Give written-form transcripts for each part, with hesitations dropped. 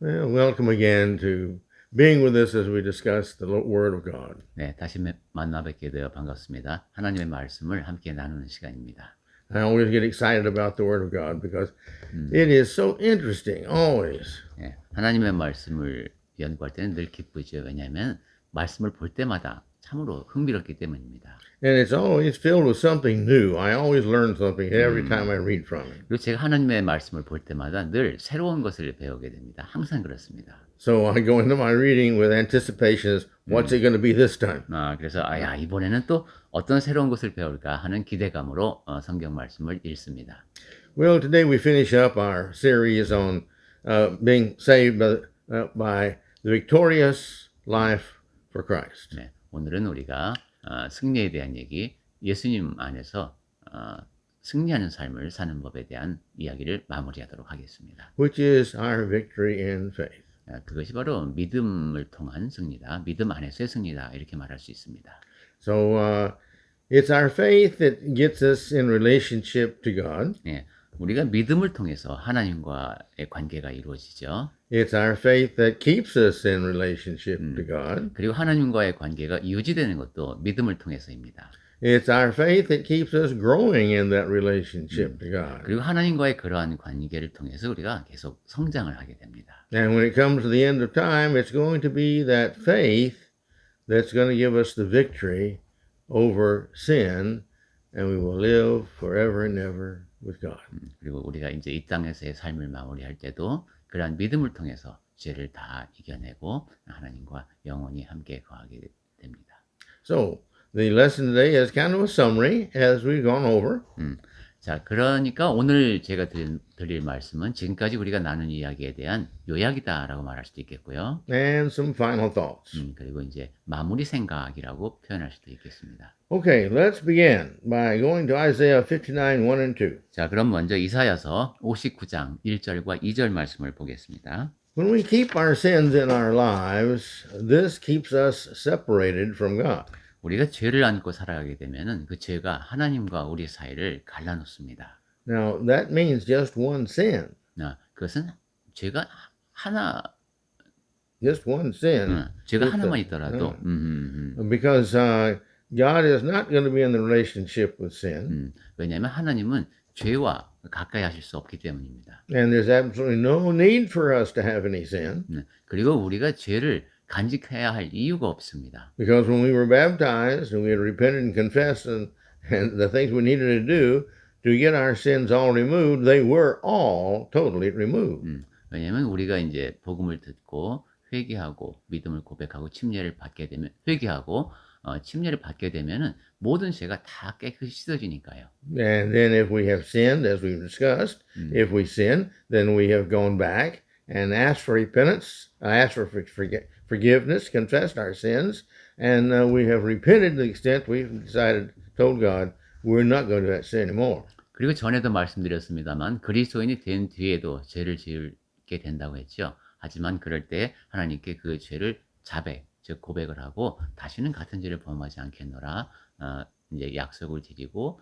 Well, welcome again to being with us as we discuss the Word of God. 네, 다시 만나 뵙게 되어 반갑습니다. 하나님의 말씀을 함께 나누는 시간입니다. I always get excited about the Word of God because it is so interesting, always. 네, 하나님의 말씀을 연구할 때는 늘 기쁘죠. 왜냐하면 말씀을 볼 때마다 참으로 흥미롭기 때문입니다. And it's always filled with something new. I always learn something every time I read from it. 그리고 제가 하나님의 말씀을 볼 때마다 늘 새로운 것을 배우게 됩니다. 항상 그렇습니다. So I go into my reading with anticipations. What's it going to be this time? 그래서 이번에는 또 어떤 새로운 것을 배울까 하는 기대감으로 성경 말씀을 읽습니다. Well, today we finish up our series on being saved by the victorious life for Christ. 네, 오늘은 우리가 승리에 대한 얘기, 예수님 안에서 승리하는 삶을 사는 법에 대한 이야기를 마무리하도록 하겠습니다. Which is our victory in faith. 그것이 바로 믿음을 통한 승리다. 믿음 안에서의 승리다. 이렇게 말할 수 있습니다. So it's our faith that gets us in relationship to God. 네, 우리가 믿음을 통해서 하나님과의 관계가 이루어지죠. It's our faith that keeps us in relationship to God. 그리고 하나님과의 관계가 유지되는 것도 믿음을 통해서입니다. It's our faith that keeps us growing in that relationship to God. 그리고 하나님과의 그러한 관계를 통해서 우리가 계속 성장을 하게 됩니다. And when it comes to the end of time, it's going to be that faith that's going to give us the victory over sin, and we will live forever and ever with God. 그리고 우리가 이제 이 땅에서의 삶을 마무리할 때도 그러한 믿음을 통해서 죄를 다 이겨내고 하나님과 영원히 함께 거하게 됩니다. So the lesson today is kind of a summary as we've gone over. 자, 그러니까 오늘 제가 드릴 말씀은 지금까지 우리가 나눈 이야기에 대한 요약이다라고 말할 수도 있겠고요. And some final thoughts. 그리고 이제 마무리 생각이라고 표현할 수도 있겠습니다. Okay, let's begin by going to Isaiah 59, 1 and 2. 자, 그럼 먼저 이사야서 59장 1절과 2절 말씀을 보겠습니다. When we keep our sins in our lives, this keeps us separated from God. 우리가 죄를 안고 살아가게 되면은 그 죄가 하나님과 우리 사이를 갈라놓습니다. Now, that means just one sin. 그것은 죄가 하나, Just one sin. 죄가 하나만 있더라도, Because God is not going to be in the relationship with sin. 왜냐하면 하나님은 죄와 가까이 하실 수 없기 때문입니다. And there's absolutely no need for us to have any sin. 그리고 우리가 죄를 간직해야 할 이유가 없습니다. Because when we were baptized and we had repented and confessed and the things we needed to do to get our sins all removed, they were all totally removed. 왜냐하면 우리가 이제 복음을 듣고 회개하고 믿음을 고백하고 침례를 받게 되면 회개하고 침례를 받게 되면은 모든 죄가 다 깨끗이 씻어지니까요. And then if we have sinned, as we've discussed, if we sin, then we have gone back and asked for repentance, asked for forgiveness, confessed our sins, and we have repented to the extent we've decided, told God, we're not going to do that sin anymore. 그리고 전에도 말씀드렸습니다만 그리스도인이 된 뒤에도 죄를 지게 된다고 했죠. 하지만 그럴 때 하나님께 그 죄를 자백, 즉 고백을 하고 다시는 같은 죄를 범하지 않겠노라 이제 약속을 드리고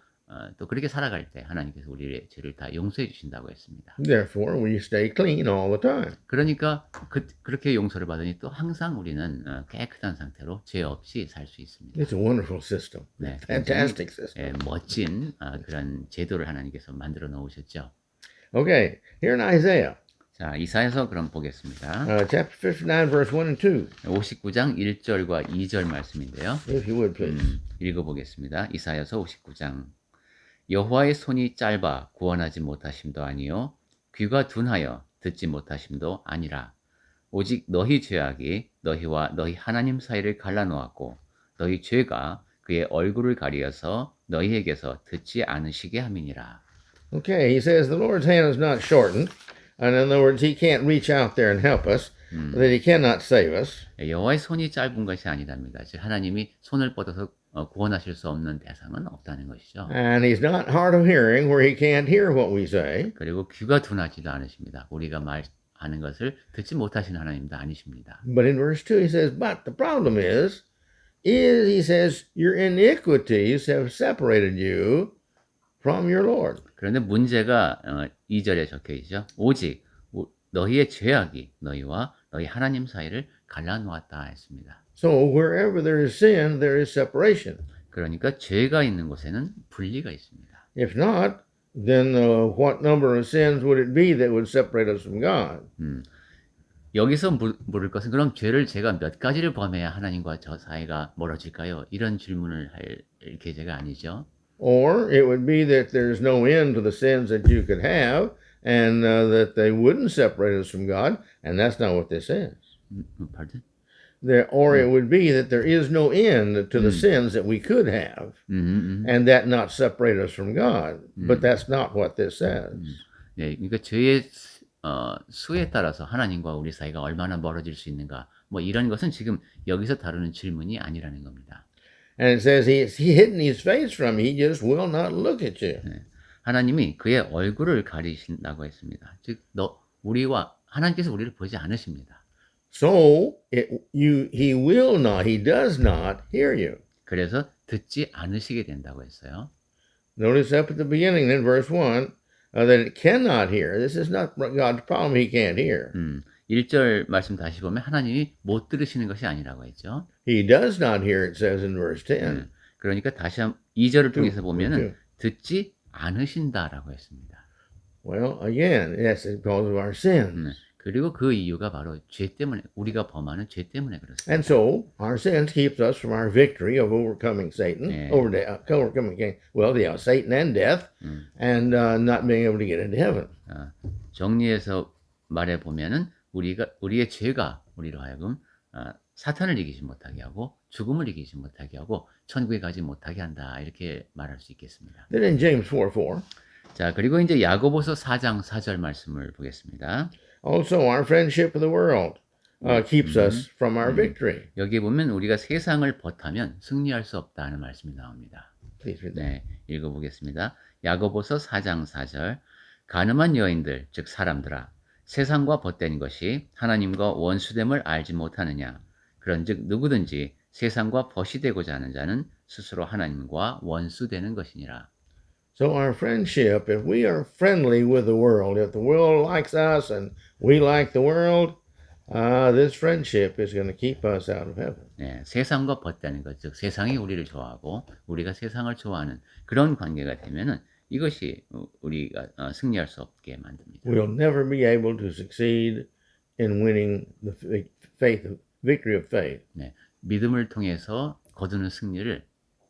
또 그렇게 살아갈 때 하나님께서 우리의 죄를 다 용서해 주신다고 했습니다. Therefore, we stay clean all the time. 그러니까 그렇게 용서를 받으니 또 항상 우리는 깨끗한 상태로 죄 없이 살 수 있습니다. It's a wonderful system. 네, Fantastic system. 멋진 그런 제도를 하나님께서 만들어 놓으셨죠. Okay, here in Isaiah, 자, 이사야서 그럼 보겠습니다. chapter 59, verse 1 and 2. 59장 1절과 2절 말씀인데요. If you would, please. 읽어보겠습니다. 이사야서 59장. 여호와의 손이 짧아 구원하지 못하심도 아니요 귀가 둔하여 듣지 못하심도 아니라 오직 너희 죄악이 너희와 너희 하나님 사이를 갈라놓았고 너희 죄가 그의 얼굴을 가리어서 너희에게서 듣지 않으시게 함이니라. Okay, he says the Lord's hand is not shortened. In other words, he can't reach out there and help us, that he cannot save us. 여호와의 손이 짧은 것이 아니랍니다. 즉 하나님이 손을 뻗어서 구원하실 수 없는 대상은 없다는 것이죠. And he's not hard of hearing where he can't hear what we say. 그리고 귀가 둔하지도 않으십니다. 우리가 말하는 것을 듣지 못하시는 하나님도 아니십니다. But in verse 2 he says, but the problem is he says, your iniquities have separated you from your Lord. 그런데 문제가 2절에 적혀 있죠. 오직 너희의 죄악이 너희와 너희 하나님 사이를 갈라놓았다 했습니다. So wherever there is sin, there is separation. 그러니까 죄가 있는 곳에는 분리가 있습니다. If not, then what number of sins would it be that would separate us from God? 여기서 물을 것은 그럼 죄를 제가 몇 가지를 범해야 하나님과 저 사이가 멀어질까요? 이런 질문을 할 계제가 아니죠. Or it would be that there's no end to the sins that you could have, and that they wouldn't separate us from God, and that's not what this says. pardon? Or it would be that there is no end to the sins that we could have, and that not separate us from God. But that's not what this says. 네, 그러니까 죄의 수에 따라서 하나님과 우리 사이가 얼마나 멀어질 수 있는가, 뭐 이런 것은 지금 여기서 다루는 질문이 아니라는 겁니다. And it says he hidden his face from you, he just will not look at you. 네, 하나님이 그의 얼굴을 가리신다고 했습니다. 즉, 우리와 하나님께서 우리를 보지 않으십니다. So he will not, he does not hear you. 그래서 듣지 않으시게 된다고 했어요. Notice up at the beginning in verse 1 that it cannot hear. This is not God's problem, he can't hear. 1절 말씀 다시 보면 하나님이 못 들으시는 것이 아니라고 했죠. He does not hear, it says in verse 10. 그러니까 다시 2절을 통해서 보면은 듣지 않으신다라고 했습니다. Well, again, that's because of our sins. 그리고 그 이유가 바로 죄 때문에, 우리가 범하는 죄 때문에 그렇습니다. And so our sins keeps us from our victory of overcoming Satan, Satan and death, and not being able to get into heaven. 정리해서 말해 보면은 우리의 죄가 우리로 하여금 사탄을 이기지 못하게 하고 죽음을 이기지 못하게 하고 천국에 가지 못하게 한다, 이렇게 말할 수 있겠습니다. Then in James 4:4. 자, 그리고 이제 야고보서 4장 4절 말씀을 보겠습니다. Also, our friendship with the world keeps us from our victory. 여기 보면 우리가 세상을 벗하면 승리할 수 없다는 말씀이 나옵니다. Please read that. 네, 읽어보겠습니다. 야고보서 4장 4절. 가늠한 여인들, 즉 사람들아, 세상과 벗된 것이 하나님과 원수됨을 알지 못하느냐. 그런즉 누구든지 세상과 벗이 되고자 하는 자는 스스로 하나님과 원수되는 것이니라. So our friendship, if we are friendly with the world, if the world likes us and we like the world, this friendship is going to keep us out of heaven. 네, 세상과 벗다는 것, 즉 세상이 우리를 좋아하고 우리가 세상을 좋아하는 그런 관계가 되면은 이것이 우리가 승리할 수 없게 만듭니다. We'll never be able to succeed in winning the victory of faith. 네, 믿음을 통해서 거두는 승리를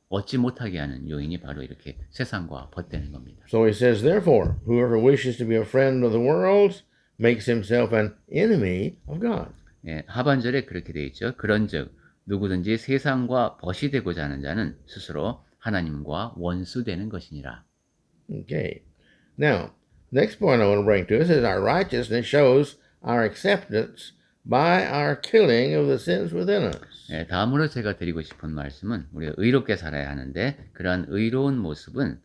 얻지 못하게 하는 요인이 바로 이렇게 세상과 벗되는 겁니다. So he says, therefore, whoever wishes to be a friend of the world makes himself an enemy of God. 네, 하반절에 그렇게 되어 있죠. 그런즉 누구든지 세상과 벗이 되고자 하는 자는 스스로 하나님과 원수되는 것이니라. Okay. Now, next point I want to bring to us is our righteousness shows our acceptance by our killing of the sins within us. 네, 다음으로 제가 드리고 싶은 말씀은 우리가 의롭게 살아야 하는데 그러한 의로운 모습은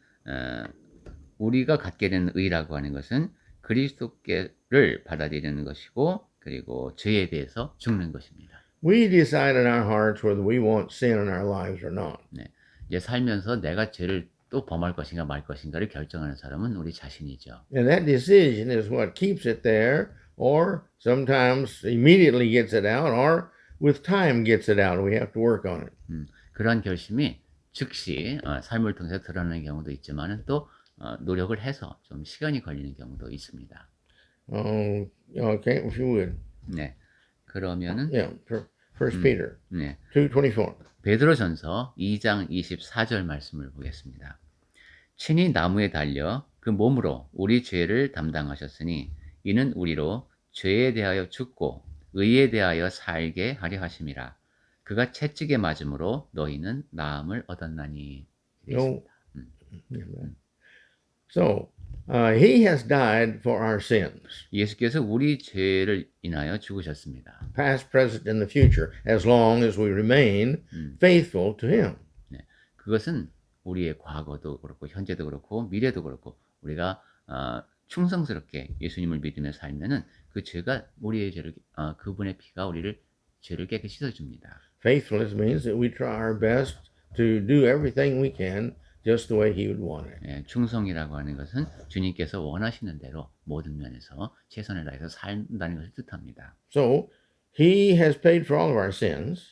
우리가 갖게 되는 의라고 하는 것은 그리스도께를 받아들이는 것이고 그리고 죄에 대해서 죽는 것입니다. We decide in our hearts whether we want sin in our lives or not. 네, 이제 살면서 내가 죄를 또 범할 것인가 말 것인가를 결정하는 사람은 우리 자신이죠. And that decision is what keeps it there, or sometimes immediately gets it out, or with time gets it out. We have to work on it. 그러한 결심이 즉시 삶을 통해서 드러나는 경우도 있지만 또 노력을 해서 좀 시간이 걸리는 경우도 있습니다. Okay, if you would. 네, 그러면은 Yeah, First Peter 네, 2:24. 베드로전서 2장 24절 말씀을 보겠습니다. 친히 나무에 달려 그 몸으로 우리 죄를 담당하셨으니 이는 우리로 죄에 대하여 죽고 의에 대하여 살게 하려 하심이라. 그가 채찍에 맞음으로 너희는 나음을 얻었나니. No. So, he has died for our sins, 예수께서 우리 죄를 인하여 죽으셨습니다. past, present, and the future, as long as we remain faithful to him. 네, 그것은 우리의 과거도 그렇고 현재도 그렇고 미래도 그렇고 우리가 충성스럽게 예수님을 믿으며 살면은 그 죄가 우리의 죄를 그분의 피가 우리를 죄를 깨끗이 씻어줍니다. Faithfulness means that we try our best to do everything we can just the way he would want it. 예, 충성이라고 하는 것은 주님께서 원하시는 대로 모든 면에서 최선을 다해서 산다는 것을 뜻합니다. So he has paid for all of our sins.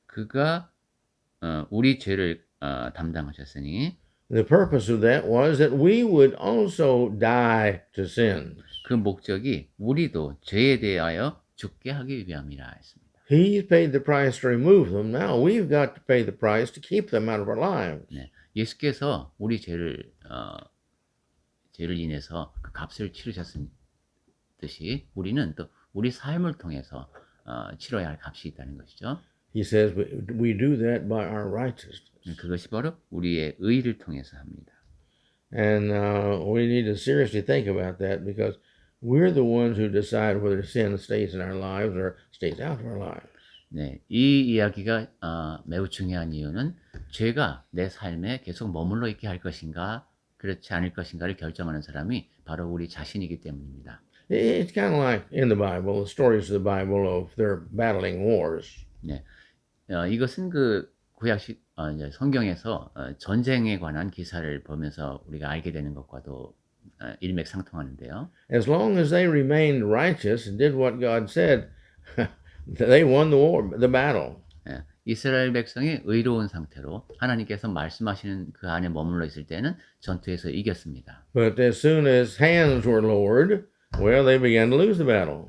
그가 우리 죄를 담당하셨으니 The purpose of that was that we would also die to sins. 그 목적이 우리도 죄에 대하여 죽게 하기 위함이라 했습니다. He's paid the price to remove them. Now we've got to pay the price to keep them out of our lives. 네, 예수께서 우리 죄를 인해서 그 값을 치르셨듯이 우리는 또 우리 삶을 통해서 치러야 할 값이 있다는 것이죠. He says we do that by our righteousness. 그것이 바로 우리의 의를 통해서 합니다. And we need to seriously think about that because we're the ones who decide whether sin stays in our lives or stays out of our lives. 네, 이 이야기가 매우 중요한 이유는 죄가 내 삶에 계속 머물러 있게 할 것인가 그렇지 않을 것인가를 결정하는 사람이 바로 우리 자신이기 때문입니다. It's kind of like in the Bible, the stories of the Bible of their battling wars. 네, 이것은 그 구약식 이제 성경에서 전쟁에 관한 기사를 보면서 우리가 알게 되는 것과도 일맥상통하는데요. As long as they remained righteous and did what God said, they won the war, the battle. 예, 이스라엘 백성이 의로운 상태로 하나님께서 말씀하시는 그 안에 머물러 있을 때는 전투에서 이겼습니다. But as soon as hands were lowered, well, they began to lose the battle.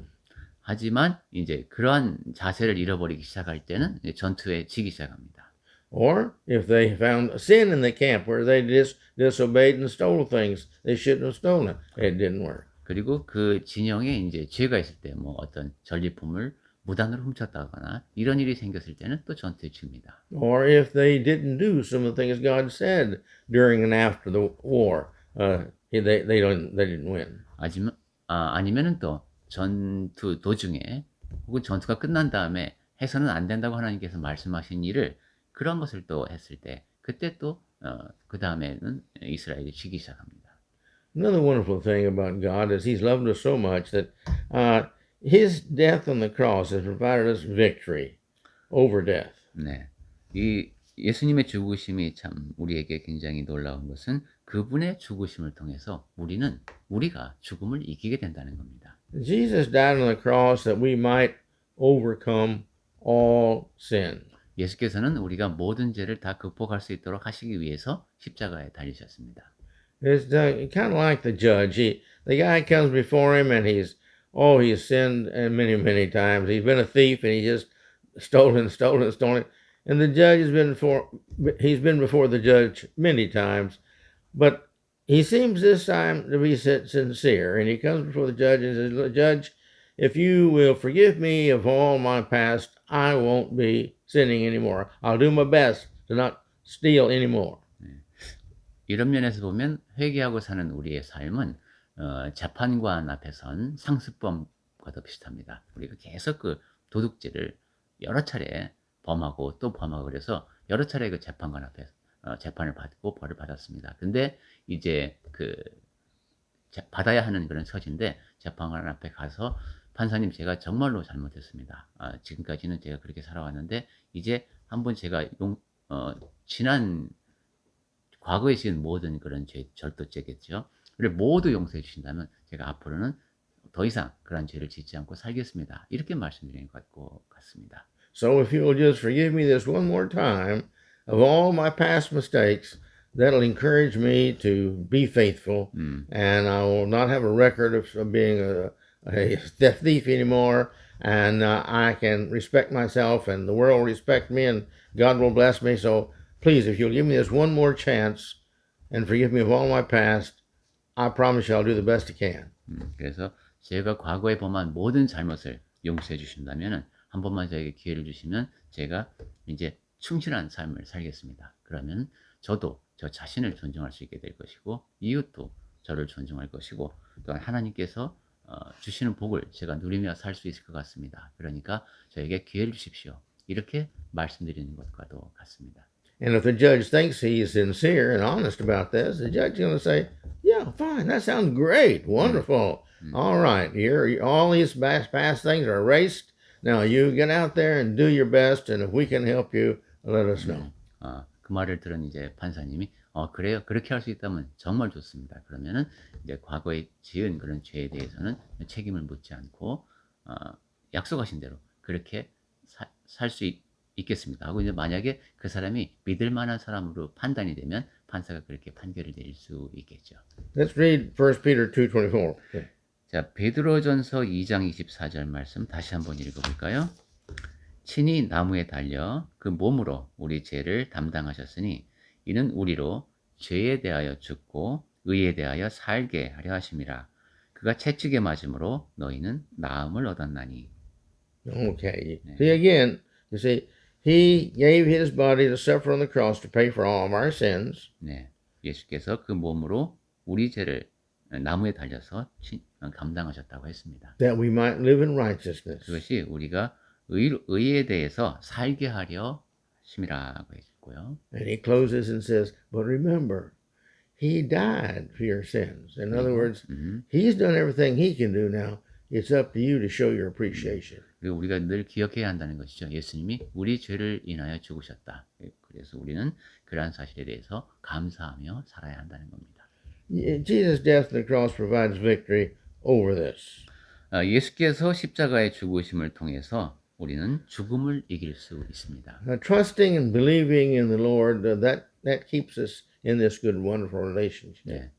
하지만 이제 그러한 자세를 잃어버리기 시작할 때는 이제 전투에 지기 시작합니다. Or if they found sin in the camp where they disobeyed and stole things they shouldn't have stolen, it didn't work. 그리고 그 진영에 이제 죄가 있을 때 뭐 어떤 전리품을 무단으로 훔쳤다거나 이런 일이 생겼을 때는 또 전투에 칩니다. Or if they didn't do some of the things God said during and after the war, they didn't win. 아니면은 또 전투 도중에 혹은 전투가 끝난 다음에 해서는 안 된다고 하나님께서 말씀하신 일을 그런 것을 또 했을 때 그때 또 그 다음에는 이스라엘이 지기 시작합니다. Another wonderful thing about God is He's loved us so much that His death on the cross has provided us victory over death. 네, 이 예수님의 죽으심이 참 우리에게 굉장히 놀라운 것은 그분의 죽으심을 통해서 우리가 죽음을 이기게 된다는 겁니다. Jesus died on the cross that we might overcome all sin. 예수께서는 우리가 모든 죄를 다 극복할 수 있도록 하시기 위해서 십자가에 달리셨습니다. It's kind of like the judge. The guy comes before him and he's sinned many times. He's been a thief and he just stolen. And the judge he's been before the judge many times, but he seems this time to be sincere. And he comes before the judge and says, Judge, if you will forgive me of all my past, I won't be sinning anymore. I'll do my best to not steal anymore. 이런 면에서 보면 회개하고 사는 우리의 삶은 재판관 앞에 선 상습범과도 비슷합니다. 우리가 계속 그 도둑질을 여러 차례 범하고 또 범하고 그래서 여러 차례 그 재판관 앞에 재판을 받고 벌을 받았습니다. 근데 이제 그 받아야 하는 그런 처지인데 재판관 앞에 가서 판사님 제가 정말로 잘못했습니다. 지금까지는 제가 그렇게 살아왔는데 이제 한번 제가 지난 과거에 지은 모든 그런 죄, 절도죄겠죠. 를 모두 용서해 주신다면 제가 앞으로는 더 이상 그런 죄를 짓지 않고 살겠습니다. 이렇게 말씀드리는 것 같습니다. So if you'll just forgive me this one more time of all my past mistakes, that'll encourage me to be faithful, and I will not have a record of being a thief anymore, and I can respect myself, and the world will respect me, and God will bless me. So please, if you'll give me this one more chance and forgive me of all my past, I promise you I'll do the best I can. 그래서 제가 과거에 범한 모든 잘못을 용서해 주신다면 한 번만 저에게 기회를 주시면 제가 이제 충실한 삶을 살겠습니다. 그러면 저도 저 자신을 존중할 수 있게 될 것이고 이웃도 저를 존중할 것이고 또한 하나님께서 주시는 복을 제가 누리며 살 수 있을 것 같습니다. 그러니까 저에게 기회를 주십시오. 이렇게 말씀드리는 것과도 같습니다. And if the judge thinks he's sincere and honest about this, the judge is going to say, yeah, fine, that sounds great, wonderful. All right, all these past things are erased. Now you get out there and do your best, and if we can help you, let us know. 그 말을 들은 이제 판사님이 그래요? 그렇게 할 수 있다면 정말 좋습니다. 그러면은 이제 과거에 지은 그런 죄에 대해서는 책임을 묻지 않고 어, 약속하신 대로 그렇게 살 수 있겠습니다. 하고 이제 만약에 그 사람이 믿을 만한 사람으로 판단이 되면 판사가 그렇게 판결을 내릴 수 있겠죠. Let's read 1 Peter 2:24. Okay. 자, 베드로전서 2장 24절 말씀 다시 한번 읽어볼까요? 친히 나무에 달려 그 몸으로 우리 죄를 담당하셨으니 이는 우리로 죄에 대하여 죽고 의에 대하여 살게 하려 하심이라. 그가 채찍에 맞음으로 너희는 나음을 얻었나니. Okay. See again, you see, he gave his body to suffer on the cross to pay for all of our sins. 네, 예수께서 그 몸으로 우리 죄를 나무에 달려서 감당하셨다고 했습니다. That we might live in righteousness. 그것이 우리가 의에 대해서 살게 하려 하심이라고 했고요. And he closes and says, but remember, he died for your sins. In other words, he's done everything he can do now. It's up to you to show your appreciation. 그리고 우리가 늘 기억해야 한다는 것이죠. 예수님이 우리 죄를 인하여 죽으셨다. 그래서 우리는 그러한 사실에 대해서 감사하며 살아야 한다는 겁니다. Jesus' death on the cross provides victory over this. 예수께서 십자가의 죽으심을 통해서 우리는 죽음을 이길 수 있습니다. Trusting and believing in the Lord, that keeps us in this good, wonderful relationship. 네,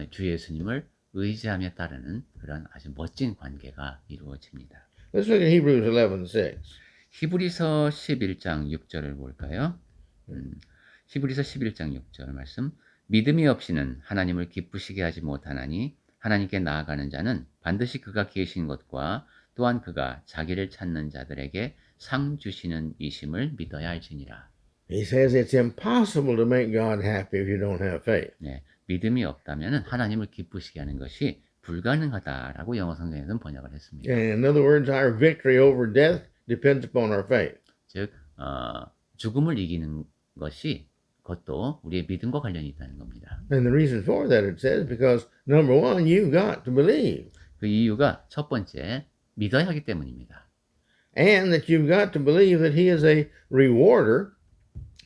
주 예수님을 의지하며 따르는 그런 아주 멋진 관계가 이루어집니다. Let's look at Hebrews 11:6. 히브리서 11장 6절을 볼까요? 히브리서 11장 6절 말씀. 믿음이 없이는 하나님을 기쁘시게 하지 못하나니 하나님께 나아가는 자는 반드시 그가 계신 것과 또한 그가 자기를 찾는 자들에게 상 주시는 이심을 믿어야 할지니라. He says it's impossible to make God happy if you don't have faith. 네, 믿음이 없다면 하나님을 기쁘시게 하는 것이 불가능하다라고 영어 성경에서는 번역을 했습니다. In other words, our victory over death depends upon our faith. 즉 죽음을 이기는 것이 그것도 우리의 믿음과 관련이 있다는 겁니다. And the reason for that, it says, because number one, you've got to believe. 그 이유가 첫 번째, 믿어야 하기 때문입니다. And that you've got to believe that he is a rewarder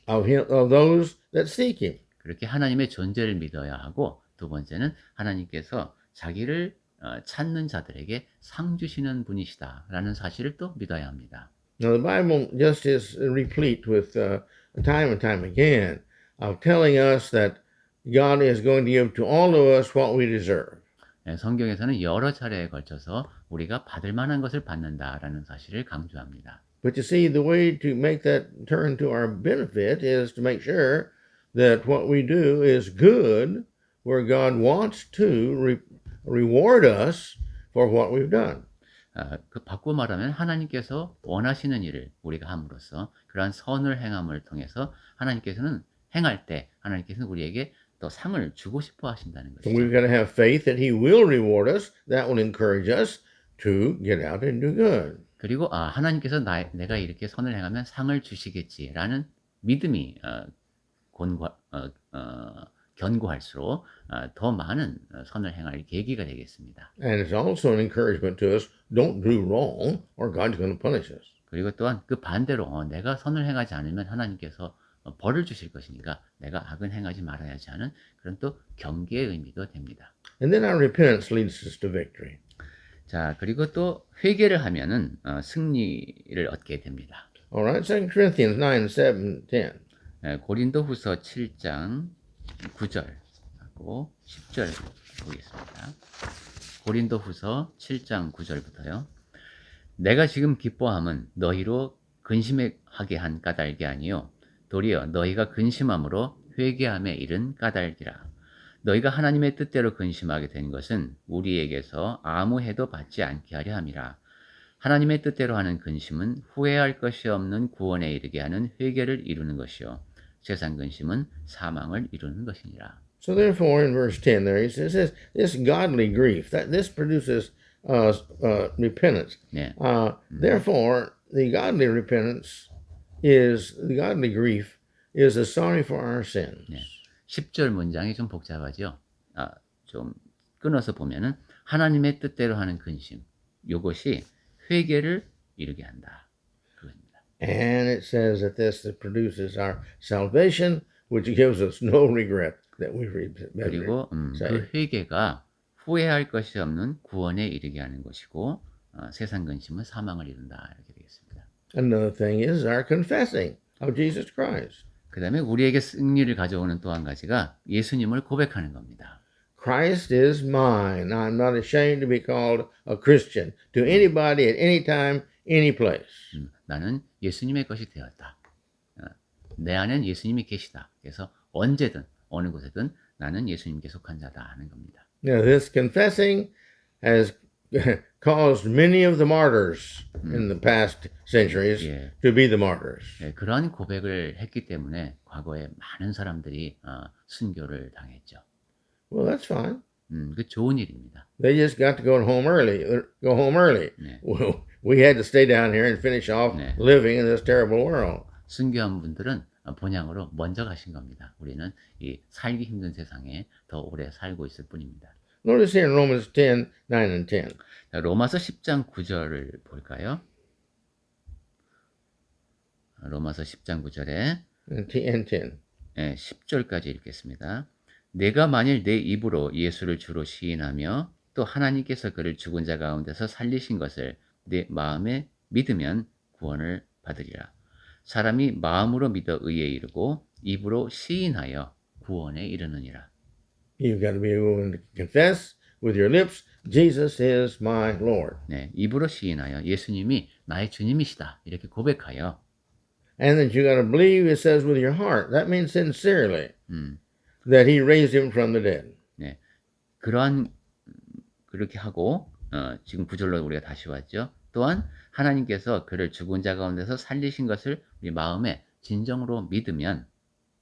of those that seek him. 그렇게 하나님의 존재를 믿어야 하고 두 번째는 하나님께서 자기를 찾는 자들에게 상 주시는 분이시다라는 사실을 또 믿어야 합니다. Now, the Bible just is replete with time and time again of telling us that God is going to give to all of us what we deserve. 성경에서는 여러 차례에 걸쳐서 우리가 받을 만한 것을 받는다라는 사실을 강조합니다. But you see, the way to make that turn to our benefit is to make sure that what we do is good, where God wants to reward us for what we've done. 바꾸어 말하면 하나님께서 원하시는 일을 우리가 함으로써 그러한 선을 행함을 통해서 하나님께서는 행할 때 하나님께서는 우리에게 또 상을 주고 싶어 하신다는 So 것이죠. we've got to have faith that he will reward us. That will encourage us to get out and do good. 그리고 하나님께서 내가 이렇게 선을 행하면 상을 주시겠지라는 믿음이 견고할수록 더 많은 선을 행할 계기가 되겠습니다. And it's also an encouragement to us, don't do wrong or God's going to punish us. 그리고 또한 그 반대로 내가 선을 행하지 않으면 하나님께서 벌을 주실 것이니까 내가 악은 행하지 말아야지 하는 그런 또 경계의 의미도 됩니다. And then our repentance leads us to victory. 자, 그리고 또 회개를 하면은 승리를 얻게 됩니다. All right, 2 Corinthians 9, 7, 10. 고린도후서 7장 9절하고 10절 보겠습니다. 고린도후서 7장 9절부터요. 내가 지금 기뻐함은 너희로 근심하게 한 까닭이 아니요 도리어 너희가 근심함으로 회개함에 이른 까닭이라. 너희가 하나님의 뜻대로 근심하게 된 것은 우리에게서 아무 해도 받지 않게 하려 함이라. 하나님의 뜻대로 하는 근심은 후회할 것이 없는 구원에 이르게 하는 회개를 이루는 것이요 세상 근심은 사망을 이루는 것이니라. So therefore, in verse 10 there, he says, this godly grief, that this produces repentance. 네. Therefore, the godly grief is a sorry for our sins. 네. 10절 문장이 좀 복잡하죠. 좀 끊어서 보면은 하나님의 뜻대로 하는 근심, 이것이 회개를 이루게 한다. 그겁니다. And it says that this produces our salvation which gives us no regret that we've been 그리고 그 saved. 회개가 후회할 것이 없는 구원에 이르게 하는 것이고 세상 근심은 사망을 이룬다 이렇게 되겠습니다. Another thing is our confessing of Jesus Christ. 그 다음에 우리에게 승리를 가져오는 또 한 가지가 예수님을 고백하는 겁니다. Christ is mine. I'm not ashamed to be called a Christian to anybody at any time, any place. 나는 예수님의 것이 되었다. 내 안엔 예수님이 계시다. 그래서 언제든 어느 곳에든 나는 예수님께 속한 자다 하는 겁니다. Now, this confessing has caused many of the martyrs in the past centuries 예. to be the martyrs. 예, 그러한 고백을 했기 때문에 과거에 많은 사람들이 순교를 당했죠. Well, that's fine. 그 좋은 일입니다. They just got to go home early. Go home early. 네. Well, we had to stay down here and finish off 네. living in this terrible world. 순교한 분들은 본향으로 먼저 가신 겁니다. 우리는 이 살기 힘든 세상에 더 오래 살고 있을 뿐입니다. Notice here in Romans 10, 9 and 10. 자, 로마서 10장 9절을 볼까요? 로마서 10장 9절에 And 10. 10절까지 읽겠습니다. 내가 만일 내 입으로 예수를 주로 시인하며 또 하나님께서 그를 죽은 자 가운데서 살리신 것을 내 마음에 믿으면 구원을 받으리라. 사람이 마음으로 믿어 의에 이르고 입으로 시인하여 구원에 이르느니라. You've got to be willing to confess with your lips, Jesus is my Lord. 네, 입으로 시인하여 예수님이 나의 주님이시다 이렇게 고백하여 And that you got to believe, it says, with your heart. That means sincerely that he raised him from the dead. 네, 그렇게 하고 지금 9절로 우리가 다시 왔죠. 또한 하나님께서 그를 죽은 자 가운데서 살리신 것을 우리 마음에 진정으로 믿으면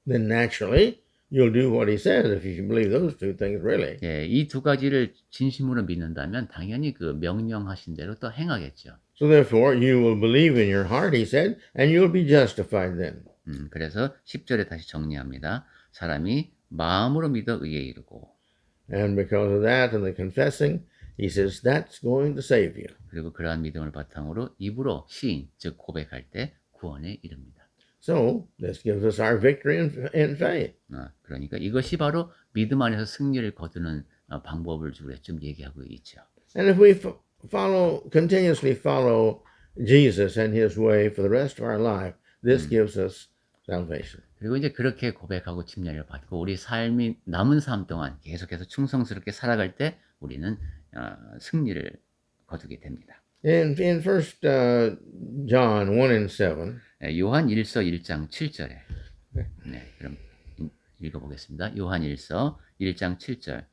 Then naturally you'll do what he says if you believe those two things really. 예, 이 두 가지를 진심으로 믿는다면 당연히 그 명령하신 대로 또 행하겠죠. So therefore you will believe in your heart, he said, and you'll be justified then. 그래서 10절에 다시 정리합니다. 사람이 마음으로 믿어 의에 이르고 And because of that and the confessing, he says that's going to save you. 그리고 그러한 믿음을 바탕으로 입으로 시인, 즉 고백할 때 구원에 이릅니다. So this gives us our victory in faith. 그러니까 이것이 바로 믿음 안에서 승리를 거두는 방법을 우리가 좀 얘기하고 있죠. And if we continuously follow Jesus and his way for the rest of our life, this gives us salvation. 그리고 이제 그렇게 고백하고 침례를 받고 우리 삶이 남은 삶 동안 계속해서 충성스럽게 살아갈 때 우리는 승리를 거두게 됩니다. In 1 John 1 and 7, 요한 1서 1장 7절에 네, 그럼 읽어보겠습니다. 요한 1서 1장 7절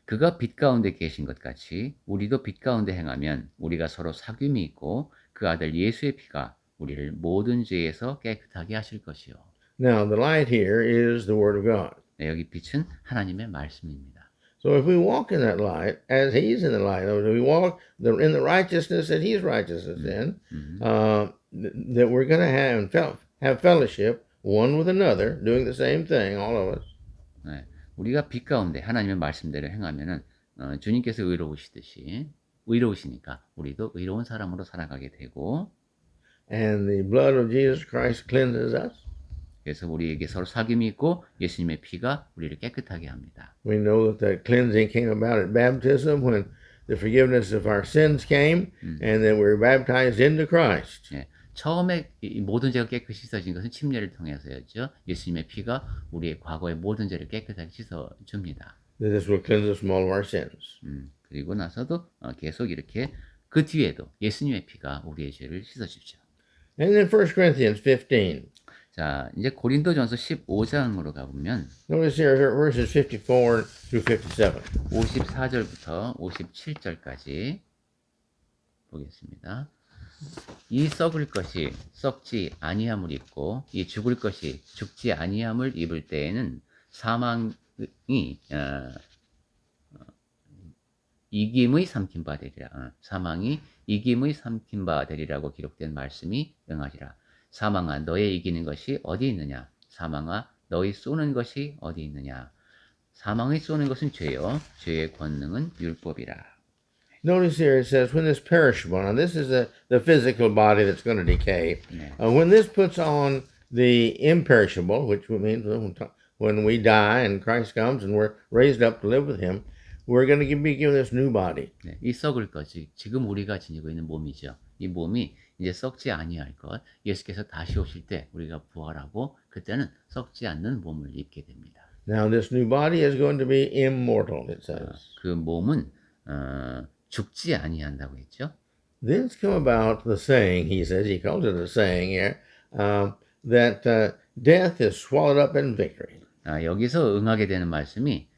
그가 빛 가운데 계신 것 같이 우리도 빛 가운데 행하면 우리가 서로 사귐이 있고 그 아들 예수의 피가 우리를 모든 죄에서 깨끗하게 하실 것이요. Now the light here is the Word of God. 네, 여기 빛은 하나님의 말씀입니다. So if we walk in that light, as He's in the light, if we walk in the righteousness that He's righteousness in, that we're going to have fellowship one with another, doing the same thing, all of us. 네, 우리가 빛 가운데 하나님의 말씀대로 행하면은 주님께서 의로우시니까 우리도 의로운 사람으로 살아가게 되고, And the blood of Jesus Christ cleanses us. 그래서 우리에게 서로 사귐이 있고 예수님의 피가 우리를 깨끗하게 합니다. We know that the cleansing came about at baptism when the forgiveness of our sins came, and then we were baptized into Christ. 네, 처음에 이 모든 죄가 깨끗이 씻어진 것은 침례를 통해서였죠. 예수님의 피가 우리의 과거의 모든 죄를 깨끗하게 씻어줍니다. This will cleanse us from all of our sins. 그리고 나서도 계속 이렇게 그 뒤에도 예수님의 피가 우리의 죄를 씻어주죠. And then 1 Corinthians 15. 자, 이제 고린도전서 15장으로 가보면 Notice here verses 54 through 57. 54절부터 57절까지 보겠습니다. 이 썩을 것이 썩지 아니함을 입고 이 죽을 것이 죽지 아니함을 입을 때에는 사망이 이김의 삼킨 바 되리라. 사망이 이김의 삼킨 바 되리라고 기록된 말씀이 응하리라. 사망아 너의 이기는 것이 어디 있느냐? 사망아 너의 쏘는 것이 어디 있느냐? 사망의 쏘는 것은 죄요. 죄의 권능은 율법이라. Notice here it says, when this perishable, now this is the physical body that's going to decay. When this puts on the imperishable, which means when we die and Christ comes and we're raised up to live with Him, we're going to be given this new body. 네, 이 썩을 것이 지금 우리가 지니고 있는 몸이죠. 이 몸이 이제 썩지 아니할 것. 예수께서 다시 오실 때 우리가 부활하고 그때는 썩지 않는 몸을 입게 됩니다. Now, this new body is going to be immortal, it says. 그 몸은 죽지 아니한다고 했죠. Then come about the saying, he says, he calls it a saying here, that death is swallowed up in victory. 여기서 응하게 되는 말씀이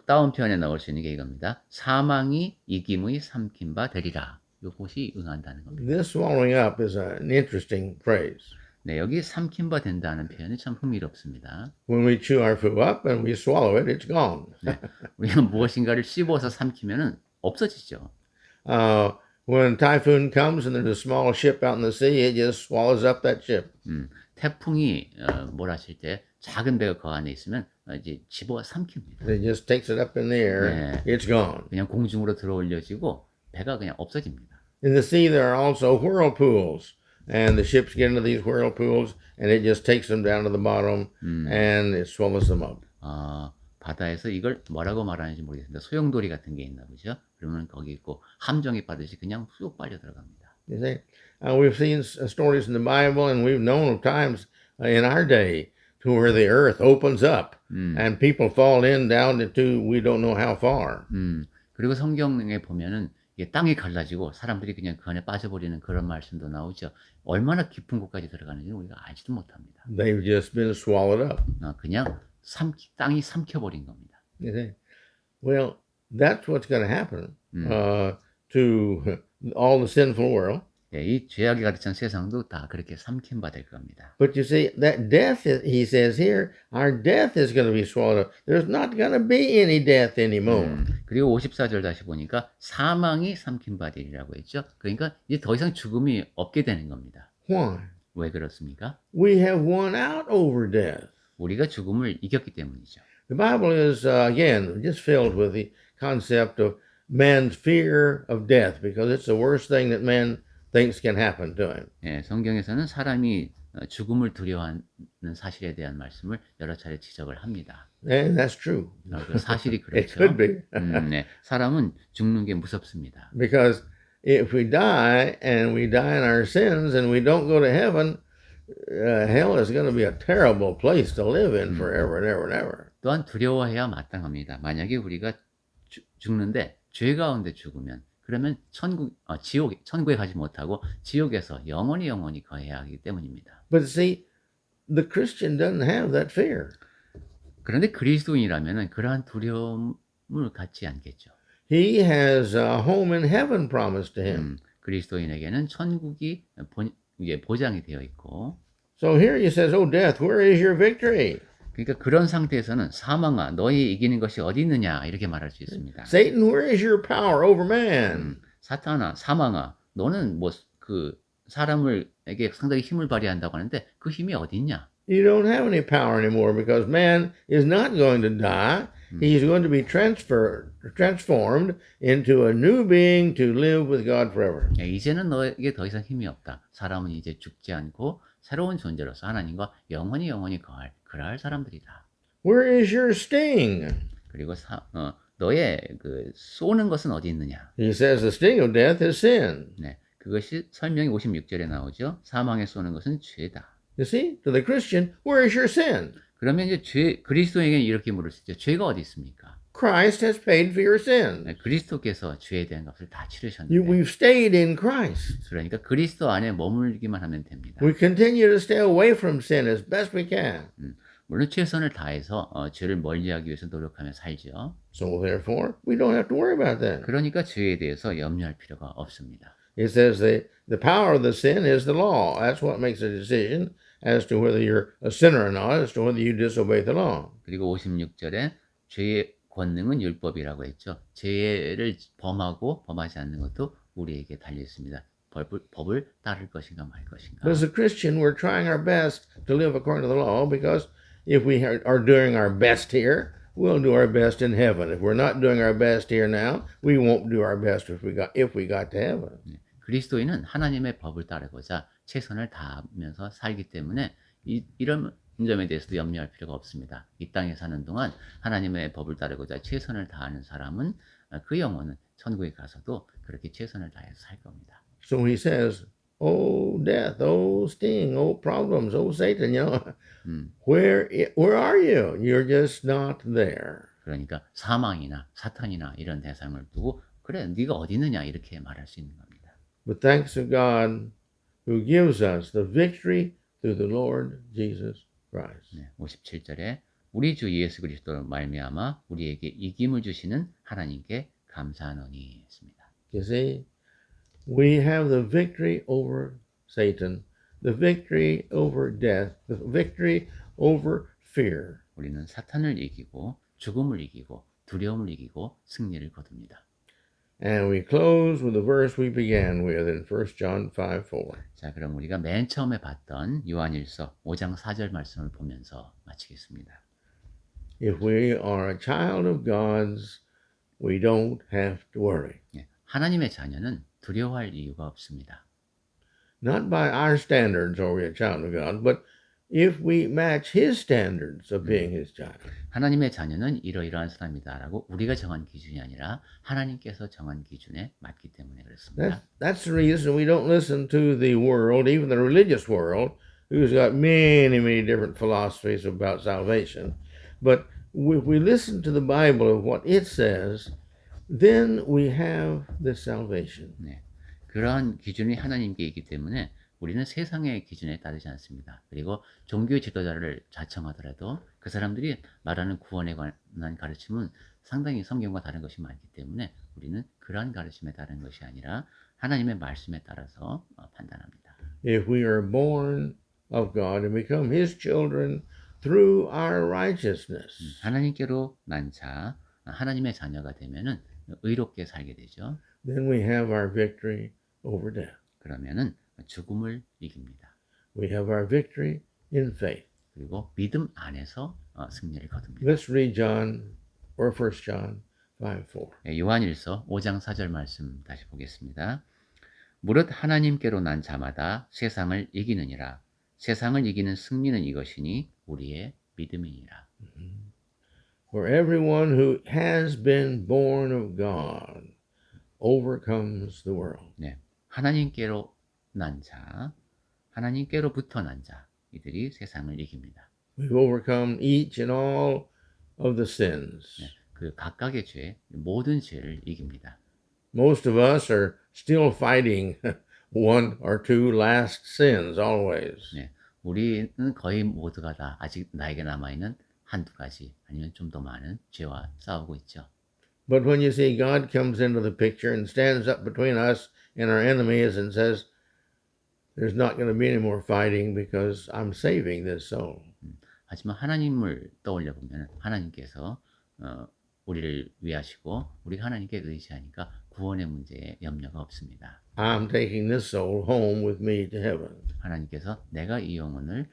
다운편에 넣을 수 있는 게 이겁니다. 사망이 이김의 삼킨 바 되리라. 이것이 응한다는 겁니다. This swallowing up is an interesting phrase. 네, 여기 삼킨 바 된다는 표현이 참 흥미롭습니다. When we chew our food up and we swallow it, it's gone. 네, 우리가 무엇인가를 씹어서 삼키면은 없어지죠. When typhoon comes and there's a small ship out in the sea, it just swallows up that ship. 태풍이 몰아칠 때 작은 배가 그 안에 있으면 이제 집어 삼킵니다. It just takes it up in the air. 네. It's gone. 그냥 공중으로 들어올려지고 배가 그냥 없어집니다. In the sea, there are also whirlpools, and the ships get into these whirlpools, and it just takes them down to the bottom, and it swallows them up. 바다에서 이걸 뭐라고 말하는지 모르겠습니다. 소용돌이 같은 게 있나 보죠. 그러면 거기 있고 함정이 빠듯이 그냥 쑥 빨려 들어갑니다. You see, we've seen stories in the Bible, and we've known of times in our day to where the earth opens up, and people fall in down to we don't know how far. 그리고 성경에 보면은 이게 땅이 갈라지고 사람들이 그냥 그 안에 빠져버리는 그런 말씀도 나오죠. 얼마나 깊은 곳까지 들어가는지 우리가 알지도 못합니다. They've just been swallowed up. 그냥 땅이 삼켜버린 겁니다. You see, well, that's what's going to happen to all the sinful world. 네, 이 죄악이 가득한 세상도 다 그렇게 삼킨 바 될 겁니다. But you see, that death, he says here, our death is going to be swallowed up. There's not going to be any death anymore. 그리고 54절 다시 보니까 사망이 삼킨 바 되리라고 했죠. 그러니까 이제 더 이상 죽음이 없게 되는 겁니다. Why? 왜 그렇습니까? We have won out over death. 우리가 죽음을 이겼기 때문이죠. The Bible is, again, just filled with the concept of man's fear of death because it's the worst thing that man thinks can happen to him. 예, 성경에서는 사람이 죽음을 두려워하는 사실에 대한 말씀을 여러 차례 지적을 합니다. And that's true. 그 사실이 It 그렇죠. could be. 네, 사람은 죽는 게 무섭습니다. Because if we die and we die in our sins and we don't go to heaven, hell is going to be a terrible place to live in forever and ever and ever. 또한 두려워해야 마땅합니다. 만약에 우리가 죽는데 죄 가운데 죽으면 그러면 천국에 가지 못하고 지옥에서 영원히 거해야 하기 때문입니다. But see, the Christian doesn't have that fear. 그런데 그리스도인이라면 그러한 두려움을 갖지 않겠죠. He has a home in heaven promised to him. 그리스도인에게는 천국이 보장이 되어 있고. So here he says, "Oh death, where is your victory?" 그러니까 그런 상태에서는 사망아, 너희 이기는 것이 어디 있느냐 이렇게 말할 수 있습니다. Satan, where is your power over man? 사탄아, 사망아, 너는 뭐 그 사람에게 상당히 힘을 발휘한다고 하는데 그 힘이 어디 있냐? You don't have any power anymore because man is not going to die. He's going to be transformed into a new being to live with God forever. 이제는 너에게 더 이상 힘이 없다. 사람은 이제 죽지 않고 새로운 존재로서 하나님과 영원히 그러할 사람들이다. Where is your sting? 그리고 너의 그 쏘는 것은 어디 있느냐? He says the sting of death is sin. 네, 그것이 설명이 56절에 나오죠. 사망에 쏘는 것은 죄다. You see, to the Christian, where is your sin? 그러면 이제 그리스도에게는 이렇게 물을 수 있죠. 죄가 어디 있습니까? Christ has paid for your sin. 네, 그리스도께서 죄에 대한 값을 다 치르셨는데. We've stayed in Christ. 그러니까 그리스도 안에 머물기만 하면 됩니다. We continue to stay away from sin as best we can. 물론 최선을 다해서 죄를 멀리하기 위해서 노력하며 살죠. So therefore, we don't have to worry about that. 그러니까 죄에 대해서 염려할 필요가 없습니다. It says the power of the sin is the law. That's what makes a decision as to whether you're a sinner or not, as to whether you disobey the law. 그리고 56절에 죄의 권능은 율법이라고 했죠. 죄를 범하고 범하지 않는 것도 우리에게 달려 있습니다. 법을 따를 것인가 말 것인가. But as a Christian, we're trying our best to live according to the law because if we are doing our best here, we'll do our best in heaven. If we're not doing our best here now, we won't do our best if we got to heaven. 그리스도인은 하나님의 법을 따르고자 최선을 다하면서 살기 때문에 이런 점에 대해서도 염려할 필요가 없습니다. 이 땅에 사는 동안 하나님의 법을 따르고자 최선을 다하는 사람은 그 영혼은 천국에 가서도 그렇게 최선을 다해서 살 겁니다. So he says, "Oh death, oh sting, oh problems, oh Satan, 음, where are you? You're just not there." 그러니까 사망이나 사탄이나 이런 대상을 두고 그래 네가 어디 있느냐 이렇게 말할 수 있는 겁니다. But thanks to God who gives us the victory through the Lord Jesus Christ. 네, 57절에 우리 주 예수 그리스도로 말미암아 우리에게 이김을 주시는 하나님께 감사하노니 했습니다. You see, we have the victory over Satan, the victory over death, the victory over fear. 우리는 사탄을 이기고 죽음을 이기고 두려움을 이기고 승리를 거둡니다. And we close with the verse we began with in 1 John 5:4. 자, 그럼 우리가 맨 처음에 봤던 요한일서 5장 4절 말씀을 보면서 마치겠습니다. If we are a child of God's, we don't have to worry. 예, 하나님의 자녀는 두려워할 이유가 없습니다. Not by our standards are we a child of God, but if we match His standards of being His child. 하나님의 자녀는 이러이러한 사람이다라고 우리가 정한 기준이 아니라 하나님께서 정한 기준에 맞기 때문에 그렇습니다. That's the reason we don't listen to the world, even the religious world, who's got many different philosophies about salvation. But if we listen to the Bible of what it says, then we have this salvation. 네, 그러한 기준이 하나님께 있기 때문에 우리는 세상의 기준에 따르지 않습니다. 그리고 종교 지도자를 자청하더라도 그 사람들이 말하는 구원에 관한 가르침은 상당히 성경과 다른 것이 많기 때문에 우리는 그러한 가르침에 따른 것이 아니라 하나님의 말씀에 따라서 판단합니다. If we are born of God and become His children through our righteousness, 하나님께로 난 자, 하나님의 자녀가 되면은 의롭게 살게 되죠. then we have our victory over death. 그러면은 죽음을 이깁니다. We have our victory in faith. 그리고 믿음 안에서 승리를 거둡니다. Let's read John or 1 John 5:4. 요한일서 5장 4절 말씀 다시 보겠습니다. 무릇 하나님께로 난 자마다 세상을 이기느니라. 세상을 이기는 승리는 이것이니 우리의 믿음이니라. For everyone who has been born of God overcomes the world. 네, 하나님께로 난 자, 하나님께로부터 난 자, 이들이 세상을 이깁니다. We've overcome each and all of the sins. 네, 그 각각의 죄, 모든 죄를 이깁니다. Most of us are still fighting one or two last sins always. 네, 우리는 거의 모두가 다 아직 나에게 남아있는 한두 가지 아니면 좀 더 많은 죄와 싸우고 있죠. But when you see God comes into the picture and stands up between us and our enemies and says, there's not going to be any more fighting because I'm saving this soul. 하지만 하나님을 떠올려 보면 하나님께서 우리를 위하시고 우리가 하나님께 의지하니까 구원의 문제에 염려가 없습니다. I'm taking this soul home with me to heaven. 하나님께서 내가 이 영혼을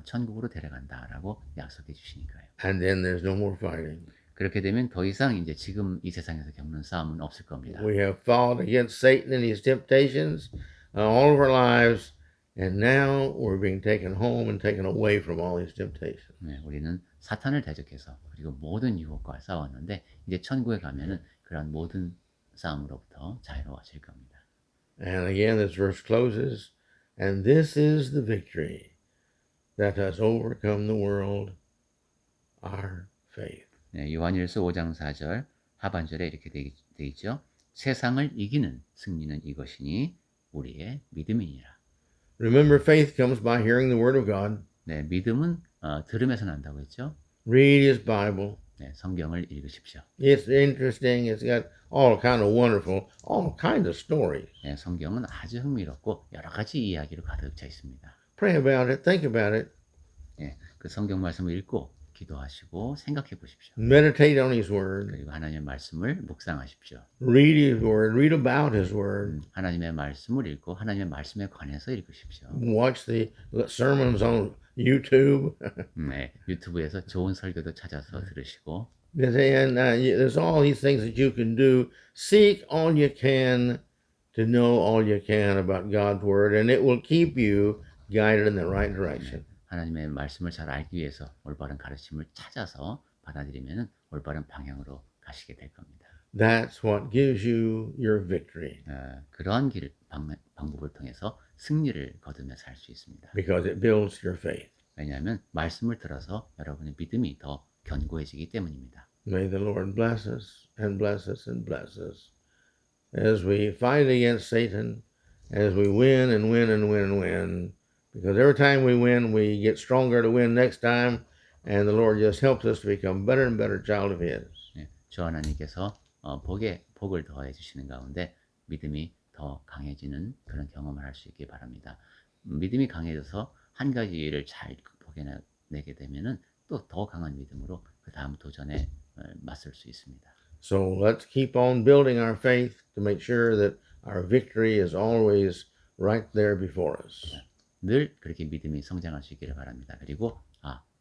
천국으로 데려간다라고 약속해 주시니까요. And then there's no more fighting. 그렇게 되면 더 이상 이제 지금 이 세상에서 겪는 싸움은 없을 겁니다. We have fought against Satan and his temptations all of our lives, and now we're being taken home and taken away from all his temptations. 네, 우리는 사탄을 대적해서 그리고 모든 유혹과 싸웠는데 이제 천국에 가면은 그런 모든 싸움으로부터 자유로워질 겁니다. And again, this verse closes, and this is the victory that has overcome the world, our faith. 네, 요한일서 5장 4절 하반절에 이렇게 돼 있죠. 세상을 이기는 승리는 이것이니 우리의 믿음이니라. Remember, faith comes by hearing the word of God. 네, 믿음은 들으면서 난다고 했죠. Read his Bible. 네, 성경을 읽으십시오. It's interesting. It's got all kind of wonderful, all kinds of stories. 네, 성경은 아주 흥미롭고 여러 가지 이야기로 가득 차 있습니다. Pray about it. Think about it. 네, 그 성경 말씀을 읽고 기도하시고 생각해 보십시오. Meditate on his word. 그리고 하나님의 말씀을 묵상하십시오. Read his word. Read about his word. 하나님의 말씀을 읽고 하나님의 말씀에 관해서 읽으십시오. Watch the sermons on YouTube. 네, 유튜브에서 좋은 설교도 찾아서 들으시고 And there's all these things that you can do. Seek all you can to know all you can about God's word, and it will keep you guided in the right direction. 하나님의 말씀을 잘 알기 위해서 올바른 가르침을 찾아서 받아들이면 올바른 방향으로 가시게 될 겁니다. That's what gives you your victory 그러한 방법을 통해서 승리를 거두며 살 수 있습니다. because it builds your faith. 왜냐하면 말씀을 들어서 여러분의 믿음이 더 견고해지기 때문입니다. May the Lord bless us and bless us and bless us as we fight against Satan, as we win and win and win and win. Because every time we win, we get stronger to win next time, and the Lord just helps us to become better and better child of His. 주 하나님께서 복을 더해 주시는 가운데 믿음이 더 강해지는 그런 경험을 할 수 있길 바랍니다. 믿음이 강해져서 한 가지 일을 잘 극복해내게 되면은 또 더 강한 믿음으로 그 다음 도전에 맞설 수 있습니다. So let's keep on building our faith to make sure that our victory is always right there before us. 늘 그렇게 믿음이 성장할 수 있기를 바랍니다. 그리고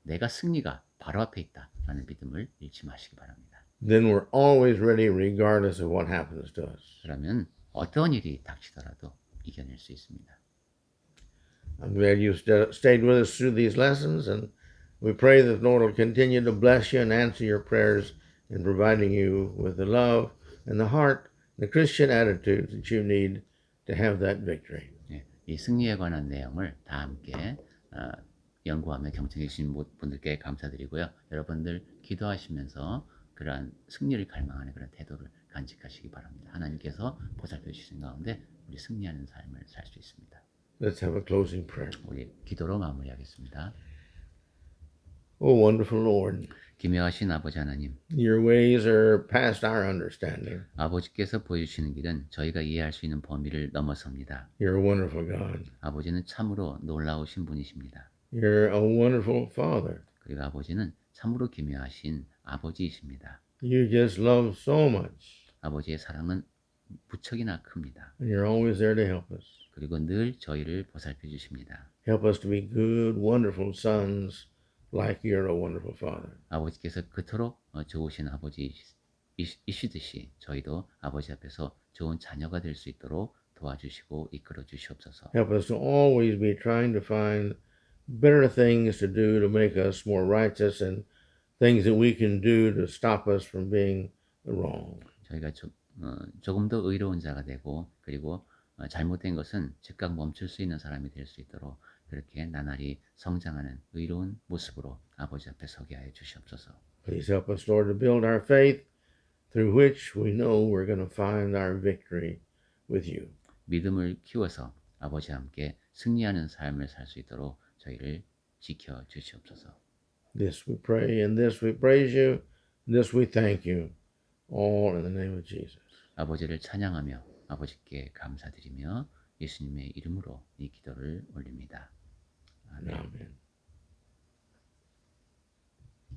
내가 승리가 바로 앞에 있다라는 믿음을 잃지 마시기 바랍니다. Then we're always ready regardless of what happens to us. 그러면 어떤 일이 닥치더라도 이겨낼 수 있습니다. I'm glad you stayed with us through these lessons, and we pray that the Lord will continue to bless you and answer your prayers in providing you with the love and the heart, the Christian attitude that you need to have that victory. 이 승리에 관한 내용을 다 함께 연구하며 경청해 주신 분들께 감사드리고요. 여러분들 기도하시면서 그러한 승리를 갈망하는 그런 태도를 간직하시기 바랍니다. 하나님께서 보살펴 주시는 가운데 우리 승리하는 삶을 살 수 있습니다. Let's have a closing prayer. 우리 기도로 마무리하겠습니다. Oh, wonderful Lord, 기묘하신 아버지 하나님, your ways are past our understanding. 아버지께서 보여주시는 길은 저희가 이해할 수 있는 범위를 넘어섭니다. You're a wonderful God. 아버지는 참으로 놀라우신 분이십니다. You're a wonderful Father. 그리고 아버지는 참으로 기묘하신 아버지이십니다. You just love so much, 아버지의 사랑은 무척이나 큽니다. and you're always there to help us. 그리고 늘 저희를 보살펴 주십니다. Help us to be good, wonderful sons like you're a wonderful Father. 아버지께서 그토록 좋으신 아버지이시듯이 저희도 아버지 앞에서 좋은 자녀가 될 수 있도록 도와주시고 이끌어 주시옵소서. Help us to always be trying to find better things to do to make us more righteous and things that we can do to stop us from being wrong. 저희가 조금 더 의로운 자가 되고 그리고 잘못된 것은 즉각 멈출 수 있는 사람이 될 수 있도록 그렇게 나날이 성장하는 의로운 모습으로 아버지 앞에 서게 하여 주시옵소서. Please help us, Lord, to build our faith through which we know we're going to find our victory with you. 믿음을 키워서 아버지와 함께 승리하는 삶을 살 수 있도록 저희를 지켜 주시옵소서. This we pray, and this we praise you, and this we thank you, all in the name of Jesus. 아버지를 찬양하며 아버지께 감사드리며 예수님의 이름으로 이 기도를 올립니다.